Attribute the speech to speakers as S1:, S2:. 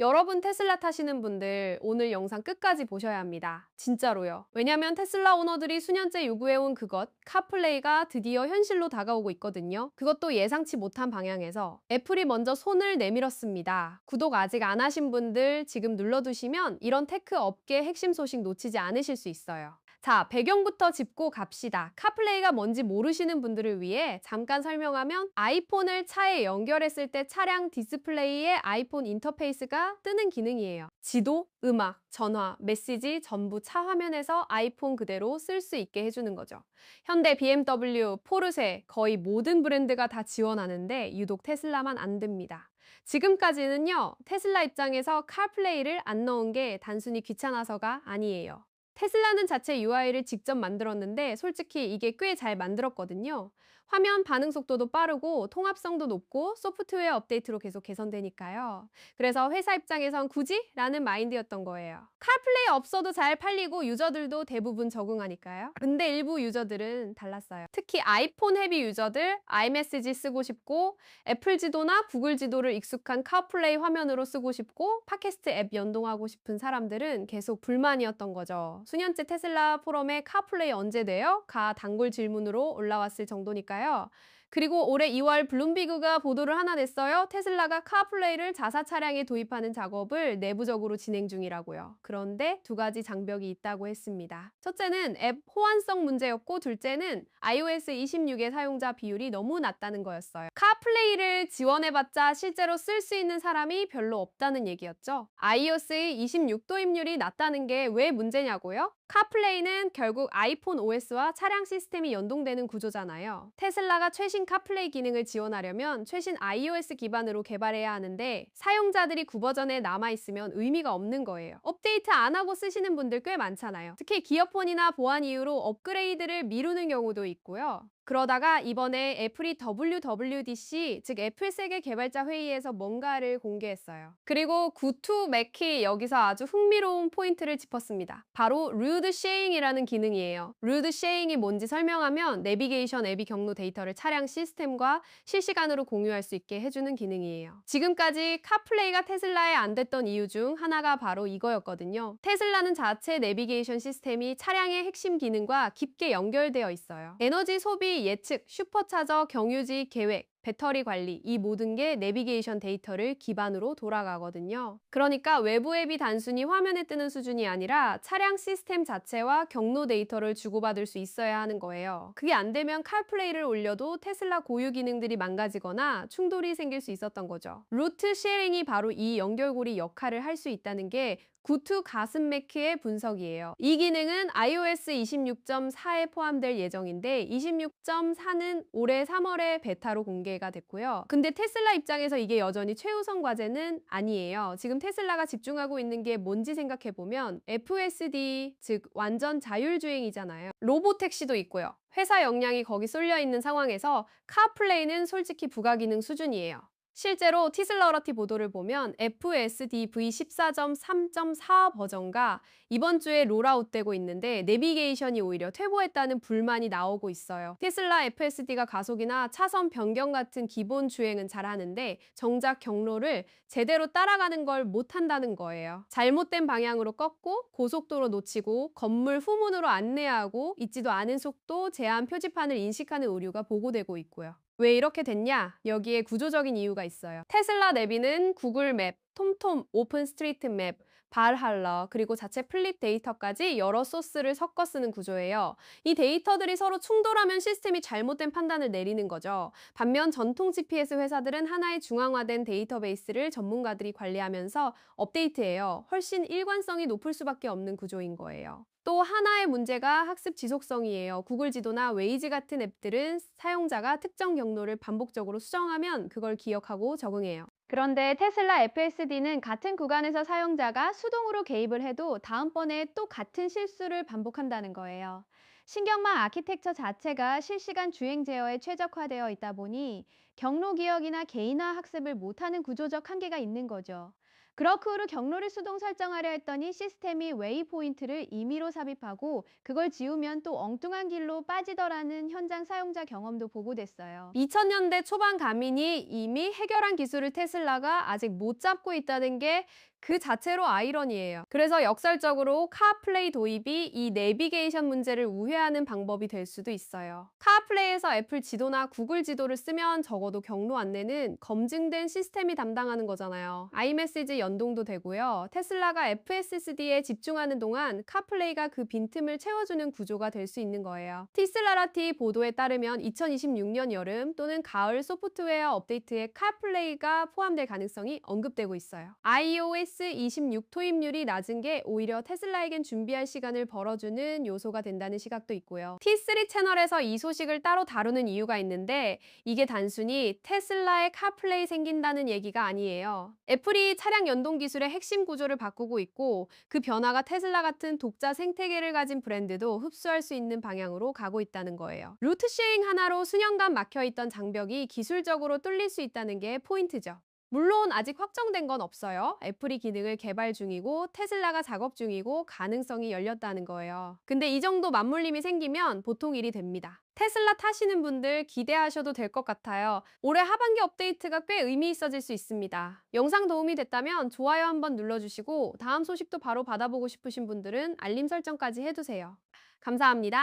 S1: 여러분 테슬라 타시는 분들 오늘 영상 끝까지 보셔야 합니다. 진짜로요. 왜냐면 테슬라 오너들이 수년째 요구해온 그것, 카플레이가 드디어 현실로 다가오고 있거든요. 그것도 예상치 못한 방향에서 애플이 먼저 손을 내밀었습니다. 구독 아직 안 하신 분들 지금 눌러두시면 이런 테크 업계 핵심 소식 놓치지 않으실 수 있어요. 자, 배경부터 짚고 갑시다. 카플레이가 뭔지 모르시는 분들을 위해 잠깐 설명하면 아이폰을 차에 연결했을 때 차량 디스플레이에 아이폰 인터페이스가 뜨는 기능이에요. 지도, 음악, 전화, 메시지 전부 차 화면에서 아이폰 그대로 쓸 수 있게 해주는 거죠. 현대, BMW, 포르쉐 거의 모든 브랜드가 다 지원하는데 유독 테슬라만 안 됩니다. 지금까지는요, 테슬라 입장에서 카플레이를 안 넣은 게 단순히 귀찮아서가 아니에요. 테슬라는 자체 UI를 직접 만들었는데 솔직히 이게 꽤 잘 만들었거든요. 화면 반응 속도도 빠르고 통합성도 높고 소프트웨어 업데이트로 계속 개선되니까요. 그래서 회사 입장에선 굳이? 라는 마인드였던 거예요. 카플레이 없어도 잘 팔리고 유저들도 대부분 적응하니까요. 근데 일부 유저들은 달랐어요. 특히 아이폰 헤비 유저들, 아이메시지 쓰고 싶고 애플 지도나 구글 지도를 익숙한 카플레이 화면으로 쓰고 싶고 팟캐스트 앱 연동하고 싶은 사람들은 계속 불만이었던 거죠. 수년째 테슬라 포럼에 카플레이 언제 돼요? 가 단골 질문으로 올라왔을 정도니까요. 그리고 올해 2월 블룸비그가 보도를 하나 냈어요. 테슬라가 카플레이를 자사 차량에 도입하는 작업을 내부적으로 진행 중이라고요. 그런데 두 가지 장벽이 있다고 했습니다. 첫째는 앱 호환성 문제였고 둘째는 iOS 26의 사용자 비율이 너무 낮다는 거였어요. 카플레이를 지원해봤자 실제로 쓸 수 있는 사람이 별로 없다는 얘기였죠. iOS의 26 도입률이 낮다는 게 왜 문제냐고요? 카플레이는 결국 아이폰 OS와 차량 시스템이 연동되는 구조잖아요. 테슬라가 최신 카플레이 기능을 지원하려면 최신 iOS 기반으로 개발해야 하는데 사용자들이 구버전에 남아있으면 의미가 없는 거예요. 업데이트 안 하고 쓰시는 분들 꽤 많잖아요. 특히 기어폰이나 보안 이유로 업그레이드를 미루는 경우도 있고요. 그러다가 이번에 애플이 WWDC, 즉 애플 세계 개발자 회의에서 뭔가를 공개했어요. 그리고 구투 맥키 여기서 아주 흥미로운 포인트를 짚었습니다. 바로 루드 쉐잉이라는 기능이에요. 루드 쉐잉이 뭔지 설명하면 내비게이션 앱이 경로 데이터를 차량 시스템과 실시간으로 공유할 수 있게 해주는 기능이에요. 지금까지 카플레이가 테슬라에 안 됐던 이유 중 하나가 바로 이거였거든요. 테슬라는 자체 내비게이션 시스템이 차량의 핵심 기능과 깊게 연결되어 있어요. 에너지 소비 예측, 슈퍼차저 경유지 계획, 배터리 관리 이 모든 게 내비게이션 데이터를 기반으로 돌아가거든요. 그러니까 외부 앱이 단순히 화면에 뜨는 수준이 아니라 차량 시스템 자체와 경로 데이터를 주고받을 수 있어야 하는 거예요. 그게 안 되면 카플레이를 올려도 테슬라 고유 기능들이 망가지거나 충돌이 생길 수 있었던 거죠. 루트 쉐어링이 바로 이 연결고리 역할을 할 수 있다는 게 구투 가슴매크의 분석이에요. 이 기능은 iOS 26.4에 포함될 예정인데 26.4는 올해 3월에 베타로 공개가 됐고요. 근데 테슬라 입장에서 이게 여전히 최우선 과제는 아니에요. 지금 테슬라가 집중하고 있는 게 뭔지 생각해보면 FSD, 즉 완전 자율주행이잖아요. 로보택시도 있고요. 회사 역량이 거기 쏠려 있는 상황에서 카플레이는 솔직히 부가기능 수준이에요. 실제로 티슬러러티 보도를 보면 FSD V14.3.4 버전과 이번 주에 롤아웃되고 있는데 내비게이션이 오히려 퇴보했다는 불만이 나오고 있어요. 테슬라 FSD가 가속이나 차선 변경 같은 기본 주행은 잘하는데 정작 경로를 제대로 따라가는 걸 못한다는 거예요. 잘못된 방향으로 꺾고 고속도로 놓치고 건물 후문으로 안내하고 있지도 않은 속도 제한 표지판을 인식하는 오류가 보고되고 있고요. 왜 이렇게 됐냐? 여기에 구조적인 이유가 있어요. 테슬라 내비는 구글 맵, 톰톰, 오픈 스트리트 맵, 발할러, 그리고 자체 플립 데이터까지 여러 소스를 섞어 쓰는 구조예요. 이 데이터들이 서로 충돌하면 시스템이 잘못된 판단을 내리는 거죠. 반면 전통 GPS 회사들은 하나의 중앙화된 데이터베이스를 전문가들이 관리하면서 업데이트해요. 훨씬 일관성이 높을 수밖에 없는 구조인 거예요. 또 하나의 문제가 학습 지속성이에요. 구글 지도나 웨이즈 같은 앱들은 사용자가 특정 경로를 반복적으로 수정하면 그걸 기억하고 적응해요. 그런데 테슬라 FSD는 같은 구간에서 사용자가 수동으로 개입을 해도 다음번에 또 같은 실수를 반복한다는 거예요. 신경망 아키텍처 자체가 실시간 주행 제어에 최적화되어 있다 보니 경로 기억이나 개인화 학습을 못하는 구조적 한계가 있는 거죠.
S2: 그렇고 후 경로를 수동 설정하려 했더니 시스템이 웨이포인트를 임의로 삽입하고 그걸 지우면 또 엉뚱한 길로 빠지더라는 현장 사용자 경험도 보고됐어요.
S1: 2000년대 초반 가민이 이미 해결한 기술을 테슬라가 아직 못 잡고 있다는 게 그 자체로 아이러니예요. 그래서 역설적으로 카플레이 도입이 이 내비게이션 문제를 우회하는 방법이 될 수도 있어요. 카플레이에서 애플 지도나 구글 지도를 쓰면 적어도 경로 안내는 검증된 시스템이 담당하는 거잖아요. 아이메시지 연동도 되고요. 테슬라가 FSD에 집중하는 동안 카플레이가 그 빈틈을 채워주는 구조가 될 수 있는 거예요. 티슬라라티 보도에 따르면 2026년 여름 또는 가을 소프트웨어 업데이트에 카플레이가 포함될 가능성이 언급되고 있어요. iOS 26 도입률이 낮은 게 오히려 테슬라에겐 준비할 시간을 벌어주는 요소가 된다는 시각도 있고요. T3 채널에서 이 소식을 따로 다루는 이유가 있는데 이게 단순히 테슬라의 카플레이 생긴다는 얘기가 아니에요. 애플이 차량 연동 기술의 핵심 구조를 바꾸고 있고 그 변화가 테슬라 같은 독자 생태계를 가진 브랜드도 흡수할 수 있는 방향으로 가고 있다는 거예요. 루트 쉐어링 하나로 수년간 막혀있던 장벽이 기술적으로 뚫릴 수 있다는 게 포인트죠. 물론 아직 확정된 건 없어요. 애플이 기능을 개발 중이고 테슬라가 작업 중이고 가능성이 열렸다는 거예요. 근데 이 정도 맞물림이 생기면 보통 일이 됩니다. 테슬라 타시는 분들 기대하셔도 될 것 같아요. 올해 하반기 업데이트가 꽤 의미 있어질 수 있습니다. 영상 도움이 됐다면 좋아요 한번 눌러주시고 다음 소식도 바로 받아보고 싶으신 분들은 알림 설정까지 해두세요. 감사합니다.